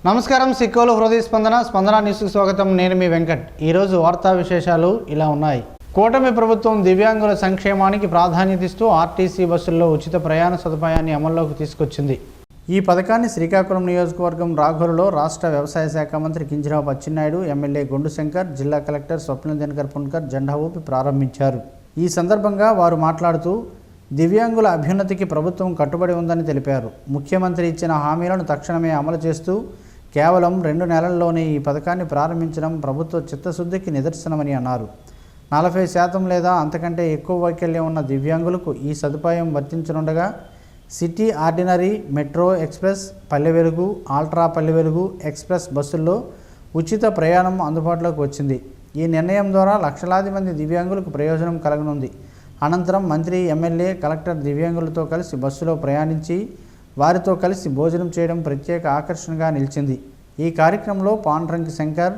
నమస్కారం సిక్కోలు హృదయ స్పందన న్యూస్కి స్వాగతం. నేను మీ వెంకట్. ఈరోజు వార్తా విశేషాలు ఇలా ఉన్నాయి. కూటమి ప్రభుత్వం దివ్యాంగుల సంక్షేమానికి ప్రాధాన్యత ఇస్తూ ఆర్టీసీ బస్సుల్లో ఉచిత ప్రయాణ సదుపాయాన్ని అమల్లోకి తీసుకొచ్చింది. ఈ పథకాన్ని శ్రీకాకుళం నియోజకవర్గం రాఘోలులో రాష్ట్ర వ్యవసాయ శాఖ మంత్రి కింజరాపు అచ్చెన్నాయుడు, ఎమ్మెల్యే గుండు శంకర్, జిల్లా కలెక్టర్ స్వప్న దినకర్ పున్కర్ జెండా ఊపి ప్రారంభించారు. ఈ సందర్భంగా వారు మాట్లాడుతూ దివ్యాంగుల అభ్యున్నతికి ప్రభుత్వం కట్టుబడి ఉందని తెలిపారు. ముఖ్యమంత్రి ఇచ్చిన హామీలను తక్షణమే అమలు చేస్తూ కేవలం 2 నెలల్లోనే ఈ పథకాన్ని ప్రారంభించడం ప్రభుత్వ చిత్తశుద్ధికి నిదర్శనమని అన్నారు. 40% లేదా అంతకంటే ఎక్కువ వైకల్యం ఉన్న దివ్యాంగులకు ఈ సదుపాయం వర్తించనుండగా city ordinary, metro express, Palle Velugu, ultra Palle Velugu express బస్సుల్లో ఉచిత ప్రయాణం అందుబాటులోకి వచ్చింది. ఈ నిర్ణయం ద్వారా లక్షలాది మంది దివ్యాంగులకు ప్రయోజనం కలగనుంది. అనంతరం మంత్రి, ఎమ్మెల్యే, కలెక్టర్ దివ్యాంగులతో కలిసి బస్సులో ప్రయాణించి వారితో కలిసి భోజనం చేయడం ప్రత్యేక ఆకర్షణగా నిలిచింది. ఈ కార్యక్రమంలో పాండ్రంకి శంకర్,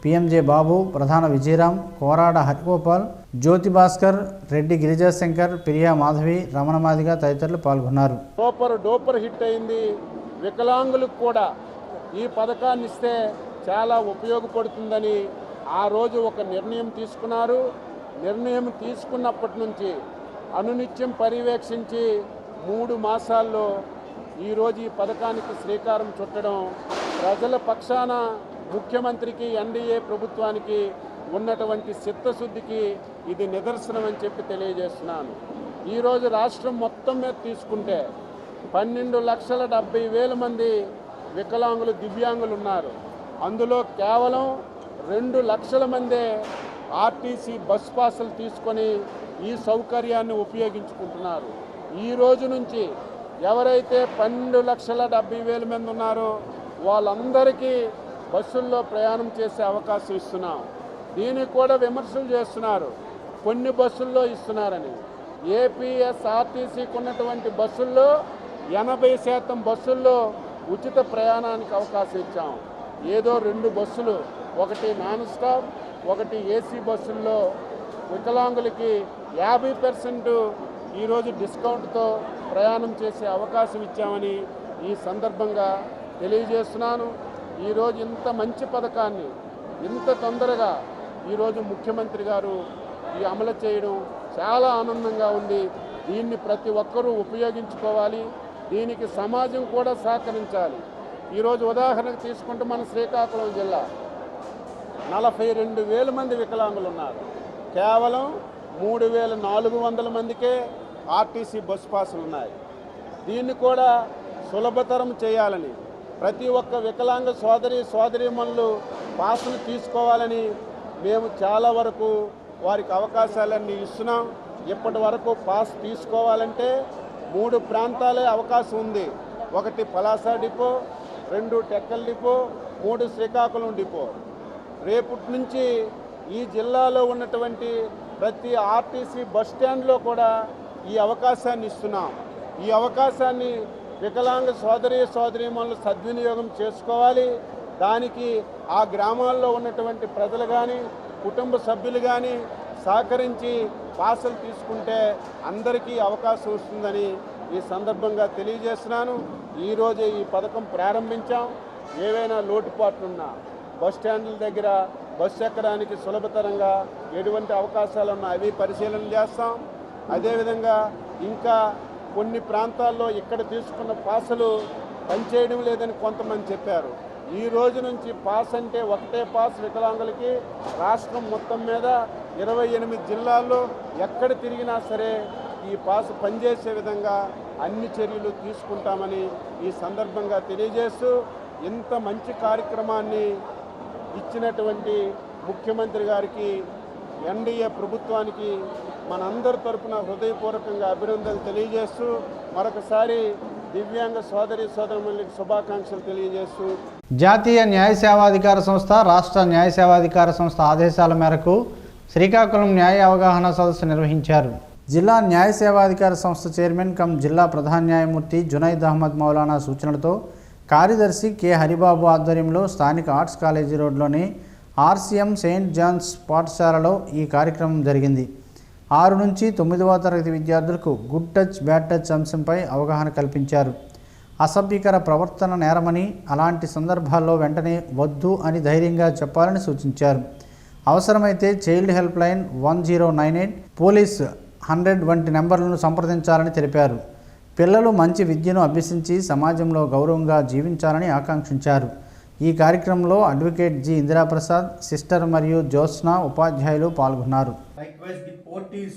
పిఎంజే బాబు, ప్రధాన విజయరాం, కోరాడ హరిగోపాల్, జ్యోతి భాస్కర్, రెడ్డి గిరిజాశంకర్, ప్రియా మాధవి, రమణ మాదిగ తదితరులు పాల్గొన్నారు. డోపర్ హిట్ అయింది. వికలాంగులకు కూడా ఈ పథకాన్ని ఇస్తే చాలా ఉపయోగపడుతుందని ఆ రోజు ఒక నిర్ణయం తీసుకున్నారు. నిర్ణయం తీసుకున్నప్పటి నుంచి అనునిత్యం పర్యవేక్షించి 3 మాసాల్లో ఈరోజు ఈ పథకానికి శ్రీకారం చుట్టడం ప్రజల పక్షాన ముఖ్యమంత్రికి, ఎన్డీఏ ప్రభుత్వానికి ఉన్నటువంటి చిత్తశుద్ధికి ఇది నిదర్శనం అని చెప్పి తెలియజేస్తున్నాను. ఈరోజు రాష్ట్రం మొత్తం మీద తీసుకుంటే 12,70,000 మంది వికలాంగులు, దివ్యాంగులు ఉన్నారు. అందులో కేవలం 2 లక్షల మందే ఆర్టీసీ బస్ పాసులు తీసుకొని ఈ సౌకర్యాన్ని ఉపయోగించుకుంటున్నారు. ఈ రోజు నుంచి ఎవరైతే 12,70,000 మంది ఉన్నారో వాళ్ళందరికీ బస్సుల్లో ప్రయాణం చేసే అవకాశం ఇస్తున్నాం. దీనికి కూడా విమర్శలు చేస్తున్నారు, కొన్ని బస్సుల్లో ఇస్తున్నారని. ఏపీఎస్ఆర్టీసీకి ఉన్నటువంటి బస్సుల్లో 80% బస్సుల్లో ఉచిత ప్రయాణానికి అవకాశం ఇచ్చాం. ఏదో 2 బస్సులు, ఒకటి నాన్ స్టాప్, ఒకటి ఏసీ బస్సుల్లో వికలాంగులకి 50% ఈరోజు డిస్కౌంట్తో ప్రయాణం చేసే అవకాశం ఇచ్చామని ఈ సందర్భంగా తెలియజేస్తున్నాను. ఈరోజు ఇంత మంచి పథకాన్ని ఇంత తొందరగా ఈరోజు ముఖ్యమంత్రి గారు ఈ అమలు చేయడం చాలా ఆనందంగా ఉంది. దీన్ని ప్రతి ఒక్కరూ ఉపయోగించుకోవాలి. దీనికి సమాజం కూడా సహకరించాలి. ఈరోజు ఉదాహరణకు తీసుకుంటే మన శ్రీకాకుళం జిల్లా 42,000 మంది వికలాంగులు ఉన్నారు. కేవలం 3,400 మందికే ఆర్టీసీ బస్ పాసులు ఉన్నాయి. దీన్ని కూడా సులభతరం చేయాలని, ప్రతి ఒక్క వికలాంగ సోదరీమణులు పాసులు తీసుకోవాలని మేము చాలా వరకు వారికి అవకాశాలన్నీ ఇస్తున్నాం. ఇప్పటి వరకు పాస్ తీసుకోవాలంటే 3 ప్రాంతాలే అవకాశం ఉంది. 1 Palasa depot, 2 Tekkali depot, 3 Srikakulam depot. రేపటి నుంచి ఈ జిల్లాలో ఉన్నటువంటి ప్రతి ఆర్టీసీ బస్ స్టాండ్లో కూడా ఈ అవకాశాన్ని ఇస్తున్నాం. ఈ అవకాశాన్ని వికలాంగ సోదరీమణులు సద్వినియోగం చేసుకోవాలి. దానికి ఆ గ్రామాల్లో ఉన్నటువంటి ప్రజలు కానీ, కుటుంబ సభ్యులు కానీ సహకరించి పాసులు తీసుకుంటే అందరికీ అవకాశం వస్తుందని ఈ సందర్భంగా తెలియజేస్తున్నాను. ఈరోజే ఈ పథకం ప్రారంభించాం. ఏవైనా లోటుపాట్లున్నా బస్ స్టాండ్ల దగ్గర బస్సు ఎక్కడానికి సులభతరంగా ఎటువంటి అవకాశాలు ఉన్నా అవి పరిశీలన చేస్తాం. అదేవిధంగా ఇంకా కొన్ని ప్రాంతాల్లో ఇక్కడ తీసుకున్న పాసులు పనిచేయడం లేదని కొంతమంది చెప్పారు. ఈ రోజు నుంచి పాస్ అంటే ఒకటే పాస్ వికలాంగులకి రాష్ట్రం మొత్తం మీద 28 జిల్లాల్లో ఎక్కడ తిరిగినా సరే ఈ పాస్ పనిచేసే విధంగా అన్ని చర్యలు తీసుకుంటామని ఈ సందర్భంగా తెలియజేస్తూ, ఇంత మంచి కార్యక్రమాన్ని ఇచ్చినటువంటి ముఖ్యమంత్రి గారికి, ఎన్డీఏ ప్రభుత్వానికి మనందరి తరపున హృదయపూర్వకంగా అభినందనలు తెలియజేస్తూ, మరొకసారి దివ్యాంగ సోదరీమణులకు శుభాకాంక్షలు తెలియజేస్తూ, జాతీయ న్యాయ సేవాధికార సంస్థ, రాష్ట్ర న్యాయ సేవాధికార సంస్థ ఆదేశాల మేరకు శ్రీకాకుళం న్యాయ అవగాహన సదస్సు నిర్వహించారు. జిల్లా న్యాయ సేవాధికార సంస్థ చైర్మన్ కమ్ జిల్లా ప్రధాన న్యాయమూర్తి జునైద్ అహ్మద్ మౌలానా సూచనలతో కార్యదర్శి కె హరిబాబు ఆధ్వర్యంలో స్థానిక ఆర్ట్స్ కాలేజీ రోడ్లోని ఆర్సీఎం సెయింట్ జాన్స్ పాఠశాలలో ఈ కార్యక్రమం జరిగింది. 6 నుంచి 9వ తరగతి విద్యార్థులకు గుడ్ టచ్, బ్యాడ్ టచ్ అంశంపై అవగాహన కల్పించారు. అసభ్యకర ప్రవర్తన నేరమని, అలాంటి సందర్భాల్లో వెంటనే వద్దు అని ధైర్యంగా చెప్పాలని సూచించారు. అవసరమైతే చైల్డ్ హెల్ప్ లైన్ 1098, పోలీస్ 100 వంటి నెంబర్లను సంప్రదించాలని తెలిపారు. పిల్లలు మంచి విద్యను అభ్యసించి సమాజంలో గౌరవంగా జీవించాలని ఆకాంక్షించారు. ఈ కార్యక్రమంలో అడ్వకేట్ జి ఇందిరాప్రసాద్, సిస్టర్ మరియు జ్యోత్స్న ఉపాధ్యాయులు పాల్గొన్నారు. Likewise, the port is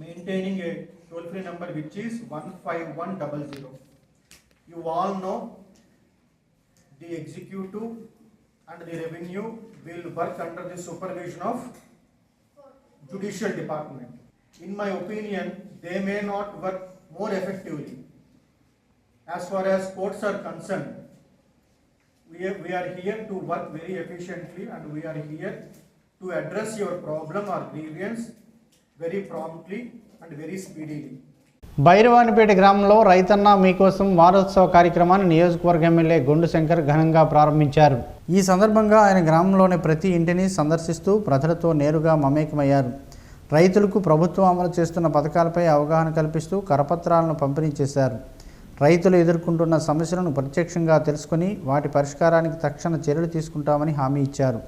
maintaining a toll-free number which is 15100. You all know the executive and the revenue will work under the supervision of judicial department. In my opinion, they may not work more effectively. As far as courts are concerned, we are here to work very efficiently, and we are here to address your problem or grievance very promptly and very speedily. బైరవానిపేట గ్రామంలో రైతన్న మీకోసం వారోత్సవ కార్యక్రమాన్ని నియోజకవర్గ MLA Gondu Shankar ఘనంగా ప్రారంభించారు. ఈ సందర్భంగా ఆయన గ్రామంలోని ప్రతి ఇంటిని సందర్శిస్తూ ప్రజలతో నేరుగా మమేకమయ్యారు. రైతులకు ప్రభుత్వం అమలు చేస్తున్న పథకాలపై అవగాహన కల్పిస్తూ కరపత్రాలను పంపిణీ చేశారు. రైతులు ఎదుర్కొంటున్న సమస్యలను ప్రత్యక్షంగా తెలుసుకుని వాటి పరిష్కారానికి తక్షణ చర్యలు తీసుకుంటామని హామీ ఇచ్చారు.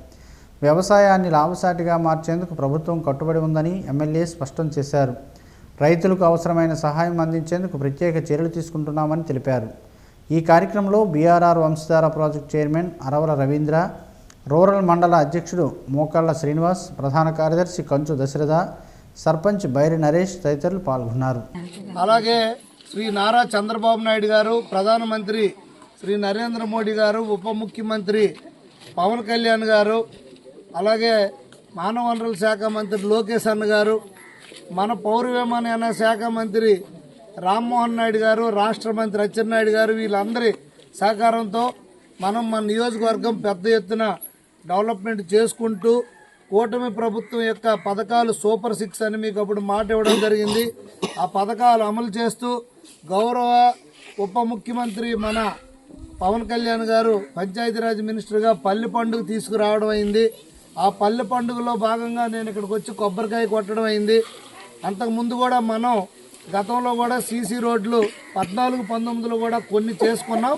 వ్యవసాయాన్ని లాభసాటిగా మార్చేందుకు ప్రభుత్వం కట్టుబడి ఉందని ఎమ్మెల్యే స్పష్టం చేశారు. రైతులకు అవసరమైన సహాయం అందించేందుకు ప్రత్యేక చర్యలు తీసుకుంటున్నామని తెలిపారు. ఈ కార్యక్రమంలో BRR Vamsadhara project chairman అరవల Ravindra, rural మండల అధ్యక్షుడు మోకళ్ళ శ్రీనివాస్, ప్రధాన కార్యదర్శి కంచు దశరథ, సర్పంచ్ బైరి నరేష్ తదితరులు పాల్గొన్నారు. అలాగే శ్రీ నారా చంద్రబాబు నాయుడు గారు, ప్రధానమంత్రి శ్రీ నరేంద్ర మోడీ గారు, ఉప ముఖ్యమంత్రి పవన్ కళ్యాణ్ గారు, అలాగే మానవ వనరుల శాఖ మంత్రి లోకేష్ అన్న గారు, మన పౌర విమానయాన శాఖ మంత్రి రామ్మోహన్ నాయుడు గారు, రాష్ట్ర మంత్రి అచ్చెన్నాయుడు గారు, వీళ్ళందరి సహకారంతో మనం మన నియోజకవర్గం పెద్ద ఎత్తున డెవలప్మెంట్ చేసుకుంటూ కూటమి ప్రభుత్వం యొక్క పథకాలు సూపర్ 6 అని మీకు అప్పుడు మాట ఇవ్వడం జరిగింది. ఆ పథకాలు అమలు చేస్తూ గౌరవ ఉప ముఖ్యమంత్రి మన పవన్ కళ్యాణ్ గారు పంచాయతీరాజ్ మినిస్టర్గా పల్లె పండుగ తీసుకురావడం అయింది. ఆ పల్లె పండుగలో భాగంగా నేను ఇక్కడికి వచ్చి కొబ్బరికాయ కొట్టడం అయింది. అంతకుముందు కూడా మనం గతంలో కూడా సీసీ రోడ్లు 14-19లో కూడా కొన్ని చేసుకున్నాం.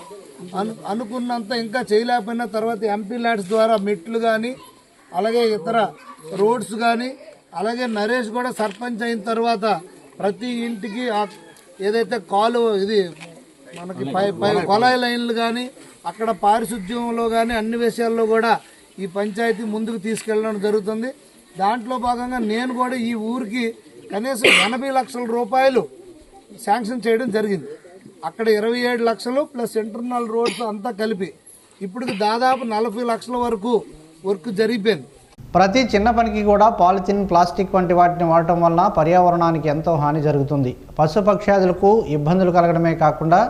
అనుకున్నంత ఇంకా చేయలేకపోయినా తర్వాత ఎంపీ ల్యాడ్స్ ద్వారా మెట్లు కానీ, అలాగే ఇతర రోడ్స్ కానీ, అలాగే నరేష్ కూడా సర్పంచ్ అయిన తర్వాత ప్రతి ఇంటికి ఏదైతే ఇది మనకి కొలాయి లైన్లు కానీ, అక్కడ పారిశుద్ధ్యంలో కానీ అన్ని విషయాల్లో కూడా ఈ పంచాయతీ ముందుకు తీసుకెళ్ళడం జరుగుతుంది. దాంట్లో భాగంగా నేను కూడా ఈ ఊరికి కనీసం 80 లక్షల రూపాయలు శాంక్షన్ చేయడం జరిగింది. అక్కడ 27 లక్షలు ప్లస్ ఇంటర్నల్ రోడ్స్ అంతా కలిపి ఇప్పుడు దాదాపు 40 లక్షల వరకు వర్క్ జరిగిపోయింది. ప్రతి చిన్న పనికి కూడా పాలిథిన్, ప్లాస్టిక్ వంటి వాటిని వాడటం వలన పర్యావరణానికి ఎంతో హాని జరుగుతుంది. పశుపక్ష్యాదులకు ఇబ్బందులు కలగడమే కాకుండా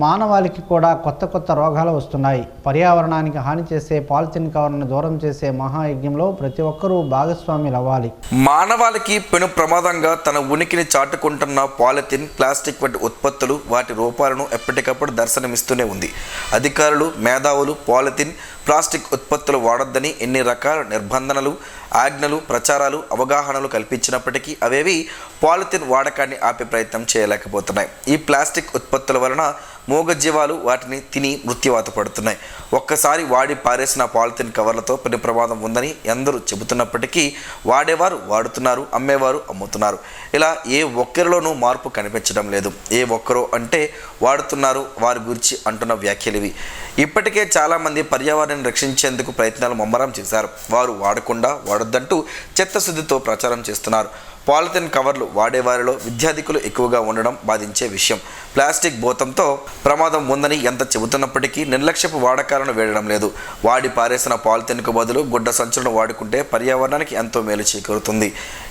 మానవాళికి కూడా కొత్త రోగాలు వస్తున్నాయి. పర్యావరణానికి హాని చేసే పాలిథిన్ కవర్ను దూరం చేసే మహాయజ్ఞంలో ప్రతి ఒక్కరూ భాగస్వాములు అవ్వాలి. మానవాళికి పెను ప్రమాదంగా తన ఉనికిని చాటుకుంటున్న పాలిథిన్, ప్లాస్టిక్ వంటి ఉత్పత్తులు వాటి రూపాలను ఎప్పటికప్పుడు దర్శనమిస్తూనే ఉంది. అధికారులు, మేధావులు పాలిథిన్, ప్లాస్టిక్ ఉత్పత్తులు వాడొద్దని ఎన్ని రకాల నిర్బంధనలు, ఆజ్ఞలు, ప్రచారాలు, అవగాహనలు కల్పించినప్పటికీ అవేవి పాలిథిన్ వాడకాన్ని ఆపే ప్రయత్నం చేయలేకపోతున్నాయి. ఈ ప్లాస్టిక్ ఉత్పత్తుల వలన మూగజీవాలు వాటిని తిని మృత్యువాత పడుతున్నాయి. ఒక్కసారి వాడి పారేసిన పాలిథిన్ కవర్లతో పెను ప్రమాదం ఉందని ఎందరూ చెబుతున్నప్పటికీ వాడేవారు వాడుతున్నారు, అమ్మేవారు అమ్ముతున్నారు. ఇలా ఏ ఒక్కరిలోనూ మార్పు కనిపించడం లేదు. ఏ ఒక్కరో అంటే వాడుతున్నారు వారి గురించి అంటున్న వ్యాఖ్యలు ఇవి. ఇప్పటికే చాలామంది పర్యావరణాన్ని రక్షించేందుకు ప్రయత్నాలు ముమ్మరం చేశారు. వారు వాడకుండా వాడొద్దంటూ చిత్తశుద్ధితో ప్రచారం చేస్తున్నారు. పాలిథిన్ కవర్లు వాడేవారిలో విద్యార్థికులు ఎక్కువగా ఉండడం బాధించే విషయం. ప్లాస్టిక్ భూతంతో ప్రమాదం ఉందని ఎంత చెబుతున్నప్పటికీ నిర్లక్ష్యపు వాడకాలను వేయడం లేదు. వాడి పారేసిన పాలిథిన్కు బదులు గుడ్డ సంచులను వాడుకుంటే పర్యావరణానికి ఎంతో మేలు చేకూరుతుంది.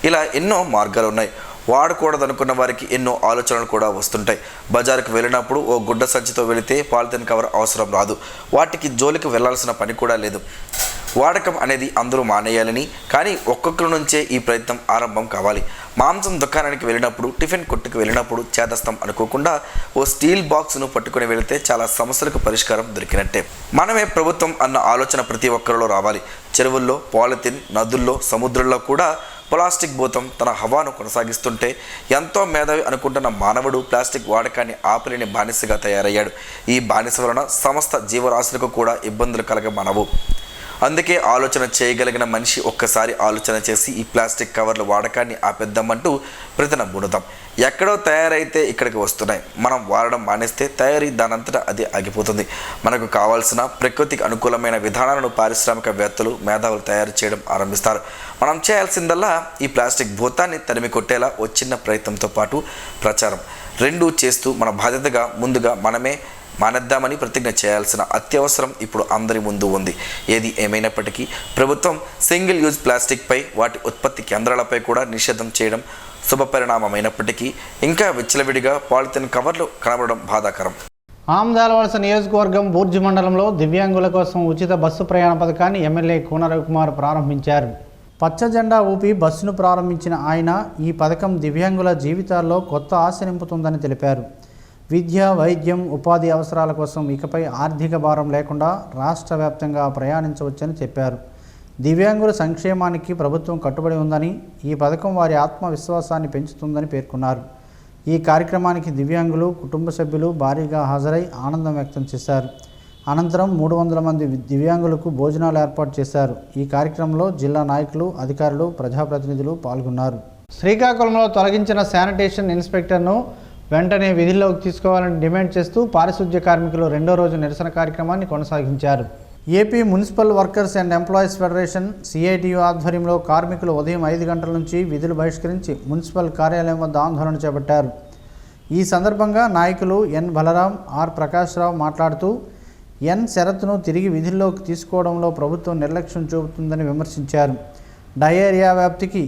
ఇలా ఎన్నో మార్గాలు ఉన్నాయి. వాడకూడదనుకున్న వారికి ఎన్నో ఆలోచనలు కూడా వస్తుంటాయి. బజారుకు వెళ్ళినప్పుడు ఓ గుడ్డ సంచితో వెళితే పాలిథిన్ కవర్ అవసరం రాదు. వాటికి జోలికి వెళ్లాల్సిన పని కూడా లేదు. వాడకం అనేది అందరూ మానేయాలని, కానీ ఒక్కొక్కరి నుంచే ఈ ప్రయత్నం ఆరంభం కావాలి. మాంసం దుకాణానికి వెళ్ళినప్పుడు, టిఫిన్ కొట్టుకు వెళ్ళినప్పుడు చేదస్తం అనుకోకుండా ఓ స్టీల్ బాక్స్ను పట్టుకుని వెళితే చాలా సమస్యలకు పరిష్కారం దొరికినట్టే. మనమే ప్రభుత్వం అన్న ఆలోచన ప్రతి ఒక్కరిలో రావాలి. చెరువుల్లో పాలిథిన్, నదుల్లో, సముద్రంలో కూడా ప్లాస్టిక్ భూతం తన హవాను కొనసాగిస్తుంటే ఎంతో మేధావి అనుకుంటున్న మానవుడు ప్లాస్టిక్ వాడకాన్ని ఆపలేని బానిసగా తయారయ్యాడు. ఈ బానిస వలన సమస్త జీవరాశులకు కూడా ఇబ్బందులు కలగమనవు. అందుకే ఆలోచన చేయగలిగిన మనిషి ఒక్కసారి ఆలోచన చేసి ఈ ప్లాస్టిక్ కవర్ల వాడకాన్ని ఆపేద్దామంటూ ప్రతిన బుణుదాం. ఎక్కడో తయారైతే ఇక్కడికి వస్తున్నాయి. మనం వాడడం మానేస్తే తయారీ దానంతటా అది ఆగిపోతుంది. మనకు కావాల్సిన ప్రకృతికి అనుకూలమైన విధానాలను పారిశ్రామికవేత్తలు, మేధావులు తయారు చేయడం ఆరంభిస్తారు. మనం చేయాల్సిందల్లా ఈ ప్లాస్టిక్ భూతాన్ని తరిమి కొట్టేలా ఓ చిన్న ప్రయత్నంతో పాటు ప్రచారం రెండూ చేస్తూ మన బాధ్యతగా ముందుగా మనమే మానేద్దామని ప్రతిజ్ఞ చేయాల్సిన అత్యవసరం ఇప్పుడు అందరి ముందు ఉంది. ఏది ఏమైనప్పటికీ ప్రభుత్వం సింగిల్ యూజ్ ప్లాస్టిక్పై, వాటి ఉత్పత్తి కేంద్రాలపై కూడా నిషేధం చేయడం శుభపరిణామమైనప్పటికీ ఇంకా విచ్చలవిడిగా పాలిథిన్ కవర్లు కనబడడం బాధాకరం. ఆమదాలవలస నియోజకవర్గం బూర్జి మండలంలో దివ్యాంగుల కోసం ఉచిత బస్సు ప్రయాణ పథకాన్ని ఎమ్మెల్యే కూన రవికుమార్ ప్రారంభించారు. పచ్చ జెండా ఊపి బస్సును ప్రారంభించిన ఆయన ఈ పథకం దివ్యాంగుల జీవితాల్లో కొత్త ఆశ నింపుతుందని తెలిపారు. విద్య, వైద్యం, ఉపాధి అవసరాల కోసం ఇకపై ఆర్థిక భారం లేకుండా రాష్ట్ర వ్యాప్తంగా ప్రయాణించవచ్చని చెప్పారు. దివ్యాంగుల సంక్షేమానికి ప్రభుత్వం కట్టుబడి ఉందని, ఈ పథకం వారి ఆత్మవిశ్వాసాన్ని పెంచుతుందని పేర్కొన్నారు. ఈ కార్యక్రమానికి దివ్యాంగులు, కుటుంబ సభ్యులు భారీగా హాజరై ఆనందం వ్యక్తం చేశారు. అనంతరం 300 మంది దివ్యాంగులకు భోజనాలు ఏర్పాటు చేశారు. ఈ కార్యక్రమంలో జిల్లా నాయకులు, అధికారులు, ప్రజాప్రతినిధులు పాల్గొన్నారు. శ్రీకాకుళంలో తొలగించిన శానిటేషన్ ఇన్స్పెక్టర్ను వెంటనే విధుల్లోకి తీసుకోవాలని డిమాండ్ చేస్తూ పారిశుద్ధ్య కార్మికులు రెండో రోజు నిరసన కార్యక్రమాన్ని కొనసాగించారు. AP municipal workers and employees federation CITU ఆధ్వర్యంలో కార్మికులు ఉదయం 5 గంటల నుంచి విధులు బహిష్కరించి మున్సిపల్ కార్యాలయం వద్ద ఆందోళన చేపట్టారు. ఈ సందర్భంగా నాయకులు ఎన్ బలరాం, ఆర్ ప్రకాశ్రావు మాట్లాడుతూ ఎన్ శరత్ను తిరిగి విధుల్లోకి తీసుకోవడంలో ప్రభుత్వం నిర్లక్ష్యం చూపుతుందని విమర్శించారు. డయేరియా వ్యాప్తికి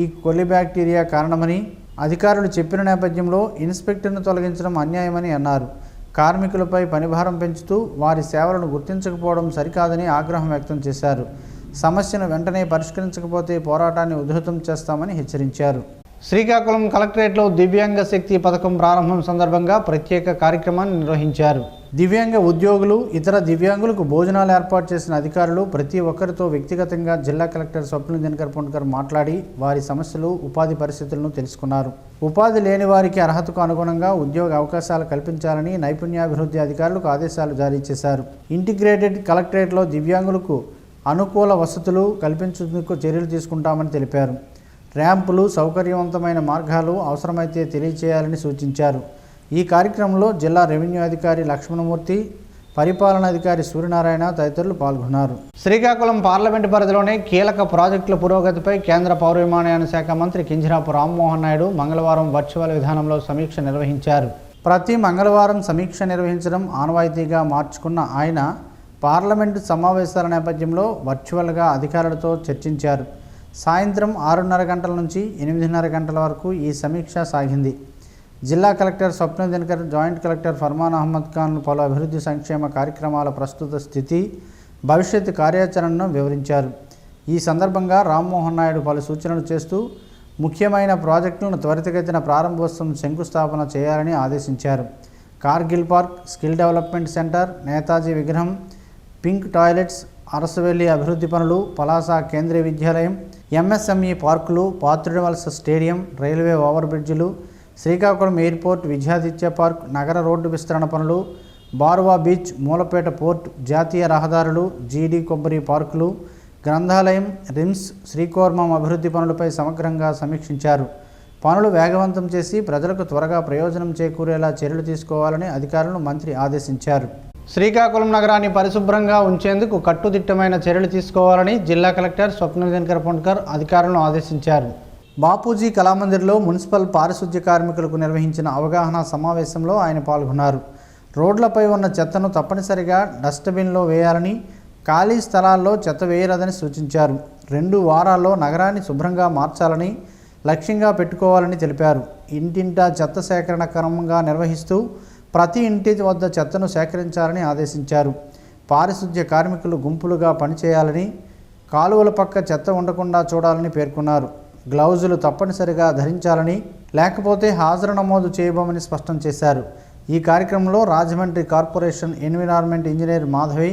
ఈ కొలి బ్యాక్టీరియా కారణమని అధికారులు చెప్పిన నేపథ్యంలో ఇన్స్పెక్టర్ను తొలగించడం అన్యాయమని అన్నారు. కార్మికులపై పనిభారం పెంచుతూ వారి సేవలను గుర్తించకపోవడం సరికాదని ఆగ్రహం వ్యక్తం చేశారు. సమస్యను వెంటనే పరిష్కరించకపోతే పోరాటాన్ని ఉధృతం చేస్తామని హెచ్చరించారు. శ్రీకాకుళం కలెక్టరేట్లో దివ్యాంగ శక్తి పథకం ప్రారంభం సందర్భంగా ప్రత్యేక కార్యక్రమాన్ని నిర్వహించారు. దివ్యాంగ ఉద్యోగులు, ఇతర దివ్యాంగులకు భోజనాలు ఏర్పాటు చేసిన అధికారులు ప్రతి ఒక్కరితో వ్యక్తిగతంగా జిల్లా కలెక్టర్ స్వప్నిల్ దినకర్ పొన్కర్ మాట్లాడి వారి సమస్యలు, ఉపాధి పరిస్థితులను తెలుసుకున్నారు. ఉపాధి లేని వారికి అర్హతకు అనుగుణంగా ఉద్యోగ అవకాశాలు కల్పించాలని నైపుణ్యాభివృద్ధి అధికారులకు ఆదేశాలు జారీ చేశారు. ఇంటిగ్రేటెడ్ కలెక్టరేట్లో దివ్యాంగులకు అనుకూల వసతులు కల్పించేందుకు చర్యలు తీసుకుంటామని తెలిపారు. ర్యాంపులు, సౌకర్యవంతమైన మార్గాలు అవసరమైతే తెలియచేయాలని సూచించారు. ఈ కార్యక్రమంలో జిల్లా రెవెన్యూ అధికారి లక్ష్మణమూర్తి, పరిపాలనాధికారి సూర్యనారాయణ తదితరులు పాల్గొన్నారు. శ్రీకాకుళం పార్లమెంటు పరిధిలోనే కీలక ప్రాజెక్టుల పురోగతిపై కేంద్ర పౌర విమానయాన శాఖ మంత్రి కింజరాపు రామ్మోహన్ నాయుడు మంగళవారం వర్చువల్ విధానంలో సమీక్ష నిర్వహించారు. ప్రతి మంగళవారం సమీక్ష నిర్వహించడం ఆనవాయితీగా మార్చుకున్న ఆయన పార్లమెంటు సమావేశాల నేపథ్యంలో వర్చువల్గా అధికారులతో చర్చించారు. సాయంత్రం 6:30 గంటల నుంచి 8:30 గంటల వరకు ఈ సమీక్ష సాగింది. జిల్లా collector Swapnil Dinakar, joint collector Farman Ahmed Khan పలు అభివృద్ధి సంక్షేమ కార్యక్రమాల ప్రస్తుత స్థితి, భవిష్యత్తు కార్యాచరణను వివరించారు. ఈ సందర్భంగా రామ్మోహన్ నాయుడు పలు సూచనలు చేస్తూ ముఖ్యమైన ప్రాజెక్టులను త్వరితగతిన ప్రారంభోత్సవం శంకుస్థాపన చేయాలని ఆదేశించారు. Kargil park, skill development centre, Netaji విగ్రహం, పింక్ టాయిలెట్స్, అరసవెల్లి అభివృద్ధి పనులు, పలాస కేంద్రీయ విద్యాలయం, ఎంఎస్ఎంఈ పార్కులు, పాత్రుడివలస స్టేడియం, రైల్వే ఓవర్ బ్రిడ్జిలు, శ్రీకాకుళం ఎయిర్పోర్ట్, విద్యాదిత్య పార్క్, నగర రోడ్డు విస్తరణ పనులు, బార్వా బీచ్, మూలపేట పోర్ట్, జాతీయ రహదారులు, జీడీ కొబ్బరి పార్కులు, గ్రంథాలయం, రిమ్స్, శ్రీకోర్మం అభివృద్ధి పనులపై సమగ్రంగా సమీక్షించారు. పనులు వేగవంతం చేసి ప్రజలకు త్వరగా ప్రయోజనం చేకూరేలా చర్యలు తీసుకోవాలని అధికారులను మంత్రి ఆదేశించారు. శ్రీకాకుళం నగరాన్ని పరిశుభ్రంగా ఉంచేందుకు కట్టుదిట్టమైన చర్యలు తీసుకోవాలని జిల్లా కలెక్టర్ స్వప్నిల్ దినకర్ పొన్కర్ అధికారులను ఆదేశించారు. బాపూజీ కళామందిర్లో మున్సిపల్ పారిశుద్ధ్య కార్మికులకు నిర్వహించిన అవగాహన సమావేశంలో ఆయన పాల్గొన్నారు. రోడ్లపై ఉన్న చెత్తను తప్పనిసరిగా డస్ట్బిన్లో వేయాలని, ఖాళీ స్థలాల్లో చెత్త వేయరాదని సూచించారు. 2 వారాల్లో నగరాన్ని శుభ్రంగా మార్చాలని లక్ష్యంగా పెట్టుకోవాలని తెలిపారు. ఇంటింటా చెత్త సేకరణ క్రమంగా నిర్వహిస్తూ ప్రతి ఇంటి వద్ద చెత్తను సేకరించాలని ఆదేశించారు. పారిశుద్ధ్య కార్మికులు గుంపులుగా పనిచేయాలని, కాలువల పక్క చెత్త ఉండకుండా చూడాలని పేర్కొన్నారు. గ్లౌజులు తప్పనిసరిగా ధరించాలని, లేకపోతే హాజరు నమోదు చేయబోమని స్పష్టం చేశారు. ఈ కార్యక్రమంలో Rajahmundry corporation environment engineer Madhavi,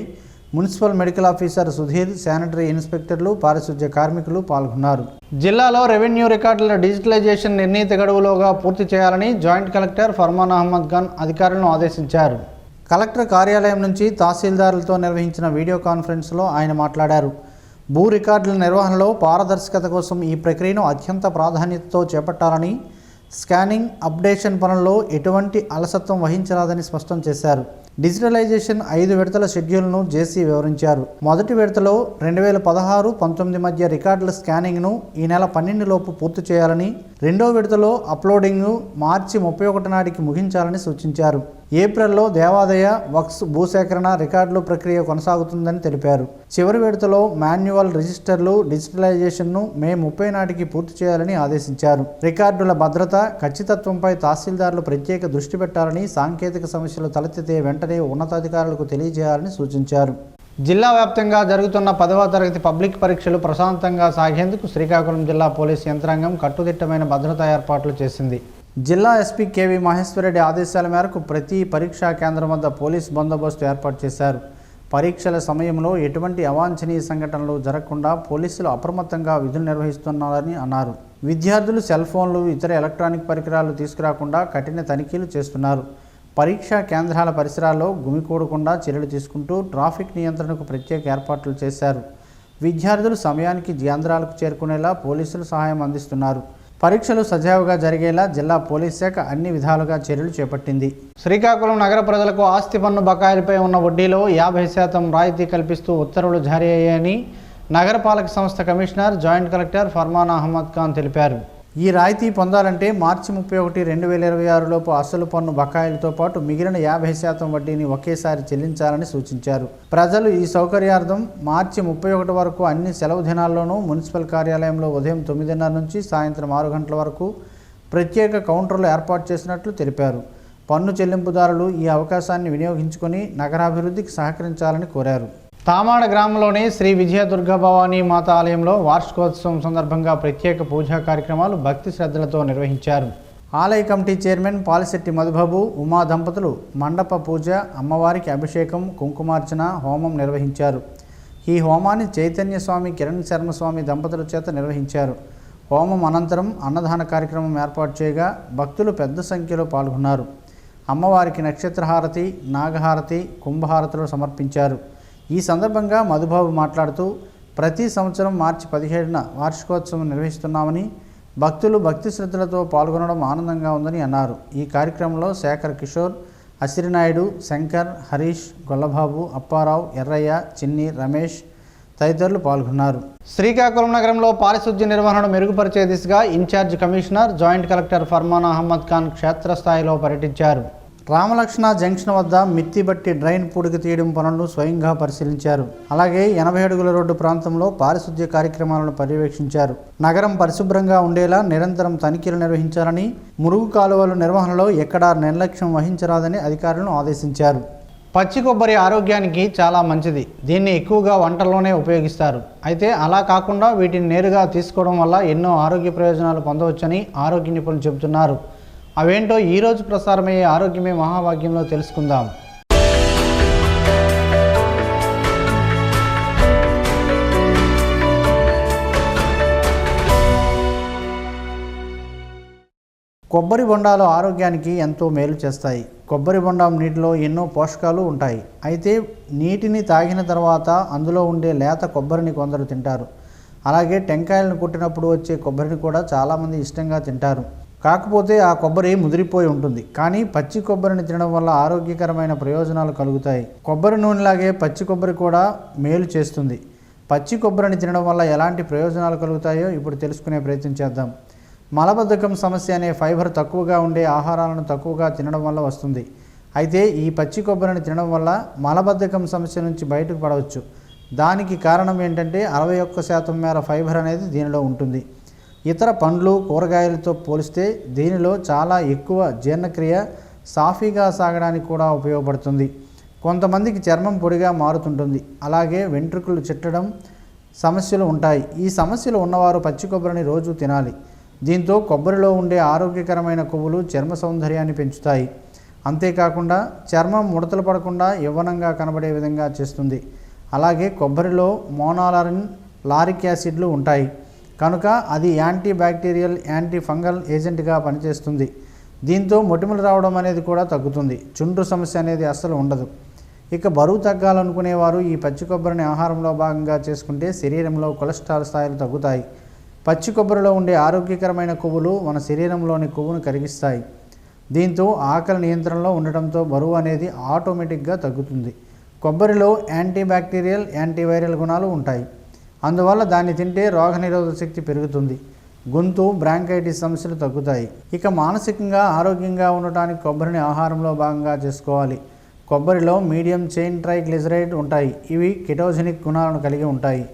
municipal medical officer Sudheer, sanitary ఇన్స్పెక్టర్లు, పారిశుధ్య కార్మికులు పాల్గొన్నారు. జిల్లాలో రెవెన్యూ రికార్డుల డిజిటలైజేషన్ నిర్ణీత గడువులోగా పూర్తి చేయాలని జాయింట్ కలెక్టర్ ఫర్మాన్ అహ్మద్ ఖాన్ అధికారులను ఆదేశించారు. కలెక్టర్ కార్యాలయం నుంచి తహసీల్దారులతో నిర్వహించిన వీడియో కాన్ఫరెన్స్లో ఆయన మాట్లాడారు. భూ రికార్డుల నిర్వహణలో పారదర్శకత కోసం ఈ ప్రక్రియను అత్యంత ప్రాధాన్యతతో చేపట్టాలని, స్కానింగ్, అప్డేషన్ పనుల్లో ఎటువంటి అలసత్వం వహించరాదని స్పష్టం చేశారు. డిజిటలైజేషన్ 5 విడతల షెడ్యూల్ను జేసీ వివరించారు. మొదటి విడతలో 2016-19 మధ్య రికార్డుల స్కానింగ్ను ఈ నెల 12 లోపు పూర్తి చేయాలని, రెండో విడతలో అప్లోడింగ్ను మార్చి 31 నాటికి ముగించాలని సూచించారు. ఏప్రిల్లో దేవాదాయ, వక్స్, భూసేకరణ రికార్డుల ప్రక్రియ కొనసాగుతుందని తెలిపారు. చివరి విడతలో మాన్యువల్ రిజిస్టర్లు డిజిటలైజేషన్ను మే 30 నాటికి పూర్తి చేయాలని ఆదేశించారు. రికార్డుల భద్రత, ఖచ్చితత్వంపై తహసీల్దారులు ప్రత్యేక దృష్టి పెట్టాలని, సాంకేతిక సమస్యలు తలెత్తితే వెంటనే ఉన్నతాధికారులకు తెలియజేయాలని సూచించారు. జిల్లా వ్యాప్తంగా జరుగుతున్న 10వ తరగతి పబ్లిక్ పరీక్షలు ప్రశాంతంగా సాగేందుకు శ్రీకాకుళం జిల్లా పోలీసు యంత్రాంగం కట్టుదిట్టమైన భద్రతా ఏర్పాట్లు చేసింది. జిల్లా ఎస్పీ కేవీ మహేశ్వరరెడ్డి ఆదేశాల మేరకు ప్రతి పరీక్షా కేంద్రం వద్ద పోలీస్ బందోబస్తు ఏర్పాటు చేశారు. పరీక్షల సమయంలో ఎటువంటి అవాంఛనీయ సంఘటనలు జరగకుండా పోలీసులు అప్రమత్తంగా విధులు నిర్వహిస్తున్నారని అన్నారు. విద్యార్థులు సెల్ ఫోన్లు, ఇతర ఎలక్ట్రానిక్ పరికరాలు తీసుకురాకుండా కఠిన తనిఖీలు చేస్తున్నారు. పరీక్షా కేంద్రాల పరిసరాల్లో గుమికూడకుండా చర్యలు తీసుకుంటూ ట్రాఫిక్ నియంత్రణకు ప్రత్యేక ఏర్పాట్లు చేశారు. విద్యార్థులు సమయానికి కేంద్రాలకు చేరుకునేలా పోలీసులు సహాయం అందిస్తున్నారు. పరీక్షలు సజావుగా జరిగేలా జిల్లా పోలీస్ శాఖ అన్ని విధాలుగా చర్యలు చేపట్టింది. శ్రీకాకుళం నగర ప్రజలకు ఆస్తి పన్ను బకాయిలపై ఉన్న వడ్డీలో 50% రాయితీ కల్పిస్తూ ఉత్తర్వులు జారీ అయ్యాయని నగరపాలక సంస్థ commissioner, joint collector Farman Ahmed Khan తెలిపారు. ఈ రాయితీ పొందాలంటే మార్చి 31, 2026 లోపు అసలు పన్ను బకాయిలతో పాటు మిగిలిన 50% వడ్డీని ఒకేసారి చెల్లించాలని సూచించారు. ప్రజలు ఈ సౌకర్యార్థం మార్చి 31 వరకు అన్ని సెలవు దినాల్లోనూ మున్సిపల్ కార్యాలయంలో ఉదయం 9:30 నుంచి సాయంత్రం 6 గంటల వరకు ప్రత్యేక కౌంటర్లు ఏర్పాటు చేసినట్లు తెలిపారు. పన్ను చెల్లింపుదారులు ఈ అవకాశాన్ని వినియోగించుకొని నగరాభివృద్ధికి సహకరించాలని కోరారు. తామాడ గ్రామంలోని శ్రీ విజయ దుర్గా భవానీ మాత ఆలయంలో వార్షికోత్సవం సందర్భంగా ప్రత్యేక పూజా కార్యక్రమాలు భక్తి శ్రద్ధలతో నిర్వహించారు. ఆలయ కమిటీ చైర్మన్ పాలిశెట్టి మధుబాబు, ఉమా దంపతులు మండప పూజ, అమ్మవారికి అభిషేకం, కుంకుమార్చన, హోమం నిర్వహించారు. ఈ హోమాన్ని చైతన్య స్వామి, కిరణ్ శర్మ స్వామి దంపతుల చేత నిర్వహించారు. హోమం అనంతరం అన్నదాన కార్యక్రమం ఏర్పాటు చేయగా భక్తులు పెద్ద సంఖ్యలో పాల్గొన్నారు. అమ్మవారికి నక్షత్రహారతి, నాగహారతి, కుంభహారతులు సమర్పించారు. ఈ సందర్భంగా మధుబాబు మాట్లాడుతూ ప్రతి సంవత్సరం మార్చి 17న వార్షికోత్సవం నిర్వహిస్తున్నామని, భక్తులు భక్తి శ్రద్ధలతో పాల్గొనడం ఆనందంగా ఉందని అన్నారు. ఈ కార్యక్రమంలో శేఖర్ కిషోర్, అసిరినాయుడు, శంకర్, హరీష్, గొల్లబాబు, అప్పారావు, ఎర్రయ్య, చిన్ని, రమేష్ తదితరులు పాల్గొన్నారు. శ్రీకాకుళం నగరంలో పారిశుధ్య నిర్వహణను మెరుగుపరిచే దిశగా incharge commissioner, joint collector Farman Ahmed Khan క్షేత్రస్థాయిలో పర్యటించారు. రామలక్ష్ణ జంక్షన్ వద్ద మిత్తిబట్టి డ్రైన్ పూడికి తీయడం పనులను స్వయంగా పరిశీలించారు. అలాగే 80 అడుగుల రోడ్డు ప్రాంతంలో పారిశుధ్య కార్యక్రమాలను పర్యవేక్షించారు. నగరం పరిశుభ్రంగా ఉండేలా నిరంతరం తనిఖీలు నిర్వహించాలని, మురుగు కాలువల నిర్వహణలో ఎక్కడా నిర్లక్ష్యం వహించరాదని అధికారులను ఆదేశించారు. పచ్చి కొబ్బరి ఆరోగ్యానికి చాలా మంచిది. దీన్ని ఎక్కువగా వంటల్లోనే ఉపయోగిస్తారు. అయితే అలా కాకుండా వీటిని నేరుగా తీసుకోవడం వల్ల ఎన్నో ఆరోగ్య ప్రయోజనాలు పొందవచ్చని ఆరోగ్య నిపుణులు చెబుతున్నారు. అవేంటో ఈరోజు ప్రసారమయ్యే ఆరోగ్యమే మహాభాగ్యంలో తెలుసుకుందాం. కొబ్బరి బొండాలు ఆరోగ్యానికి ఎంతో మేలు చేస్తాయి. కొబ్బరి బొండం నీటిలో ఎన్నో పోషకాలు ఉంటాయి. అయితే నీటిని తాగిన తర్వాత అందులో ఉండే లేత కొబ్బరిని కొందరు తింటారు. అలాగే టెంకాయలను కొట్టినప్పుడు వచ్చే కొబ్బరిని కూడా చాలామంది ఇష్టంగా తింటారు. కాకపోతే ఆ కొబ్బరి ముదిరిపోయి ఉంటుంది. కానీ పచ్చి కొబ్బరిని తినడం వల్ల ఆరోగ్యకరమైన ప్రయోజనాలు కలుగుతాయి. కొబ్బరి నూనెలాగే పచ్చి కొబ్బరి కూడా మేలు చేస్తుంది. పచ్చి కొబ్బరిని తినడం వల్ల ఎలాంటి ప్రయోజనాలు కలుగుతాయో ఇప్పుడు తెలుసుకునే ప్రయత్నం చేద్దాం. మలబద్ధకం సమస్య అనే ఫైబర్ తక్కువగా ఉండే ఆహారాలను తక్కువగా తినడం వల్ల వస్తుంది. అయితే ఈ పచ్చి కొబ్బరిని తినడం వల్ల మలబద్ధకం సమస్య నుంచి బయటకు పడవచ్చు. దానికి కారణం ఏంటంటే 61% మేర ఫైబర్ అనేది దీనిలో ఉంటుంది. ఇతర పండ్లు, కూరగాయలతో పోలిస్తే దీనిలో చాలా ఎక్కువ జీర్ణక్రియ సాఫీగా సాగడానికి కూడా ఉపయోగపడుతుంది. కొంతమందికి చర్మం పొడిగా మారుతుంటుంది. అలాగే వెంట్రుకలు చిట్టడం సమస్యలు ఉంటాయి. ఈ సమస్యలు ఉన్నవారు పచ్చి కొబ్బరిని రోజు తినాలి. దీంతో కొబ్బరిలో ఉండే ఆరోగ్యకరమైన కొవ్వులు చర్మ సౌందర్యాన్ని పెంచుతాయి. అంతేకాకుండా చర్మం ముడతలు పడకుండా యవ్వనంగా కనబడే విధంగా చేస్తుంది. అలాగే కొబ్బరిలో మోనాలరిన్, లారిక్ యాసిడ్లు ఉంటాయి కనుక అది యాంటీ బ్యాక్టీరియల్, యాంటీ ఫంగల్ ఏజెంట్గా పనిచేస్తుంది. దీంతో మొటిమలు రావడం అనేది కూడా తగ్గుతుంది. చుండ్రు సమస్య అనేది అస్సలు ఉండదు. ఇక బరువు తగ్గాలనుకునేవారు ఈ పచ్చి కొబ్బరిని ఆహారంలో భాగంగా చేసుకుంటే శరీరంలో కొలెస్ట్రాల్ స్థాయిలు తగ్గుతాయి. పచ్చి కొబ్బరిలో ఉండే ఆరోగ్యకరమైన కొవ్వులు మన శరీరంలోని కొవ్వును కరిగిస్తాయి. దీంతో ఆకలి నియంత్రణలో ఉండటంతో బరువు అనేది ఆటోమేటిక్గా తగ్గుతుంది. కొబ్బరిలో యాంటీ బ్యాక్టీరియల్, యాంటీవైరల్ గుణాలు ఉంటాయి. అందువల్ల దాన్ని తింటే రోగనిరోధక శక్తి పెరుగుతుంది. గొంతు, బ్రాంకైటిస్ సమస్యలు తగ్గుతాయి. ఇక మానసికంగా ఆరోగ్యంగా ఉండటానికి కొబ్బరిని ఆహారంలో భాగంగా చేసుకోవాలి. కొబ్బరిలో మీడియం చైన్ ట్రైగ్లిజరైడ్ ఉంటాయి. ఇవి కెటోజెనిక్ గుణాలను కలిగి ఉంటాయి.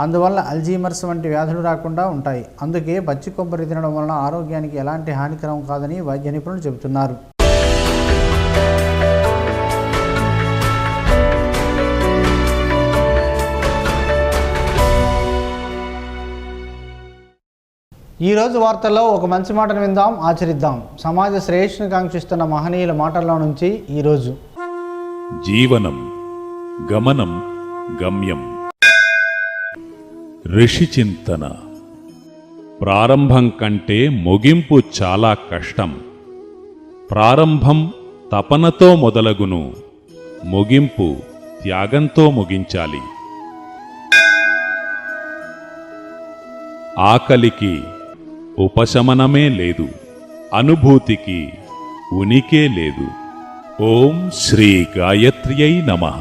అందువల్ల అల్జీమర్స్ వంటి వ్యాధులు రాకుండా ఉంటాయి. అందుకే పచ్చి కొబ్బరి తినడం వలన ఆరోగ్యానికి ఎలాంటి హానికరం కాదని వైద్య నిపుణులు చెబుతున్నారు. ఈరోజు వార్తల్లో ఒక మంచి మాటను విందాం, ఆచరిద్దాం. సమాజ శ్రేయస్సును కాంక్షిస్తున్న మహనీయుల మాటల్లో నుంచి ఈరోజు. జీవనం గమనం గమ్యం. ఋషి చింతన. ప్రారంభం కంటే ముగింపు చాలా కష్టం. ప్రారంభం తపనతో మొదలగును, ముగింపు త్యాగంతో ముగించాలి. ఆకలికి ఉపశమనమే లేదు, అనుభూతికి ఉనికే లేదు. ఓం శ్రీ గాయత్ర్యై నమః.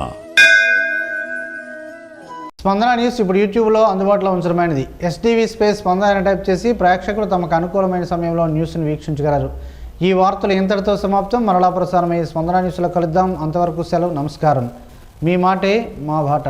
స్పందన న్యూస్ ఇప్పుడు యూట్యూబ్లో అందుబాటులో ఉంచడమైనది. ఎస్టీవీ స్పేస్ స్పందన టైప్ చేసి ప్రేక్షకులు తమకు అనుకూలమైన సమయంలో న్యూస్ను వీక్షించగలరు. ఈ వార్తలు ఇంతటితో సమాప్తం. మరలా ప్రసారమయ్యే స్పందన న్యూస్లో కలుద్దాం. అంతవరకు సెలవు. నమస్కారం. మీ మాటే మా బాట.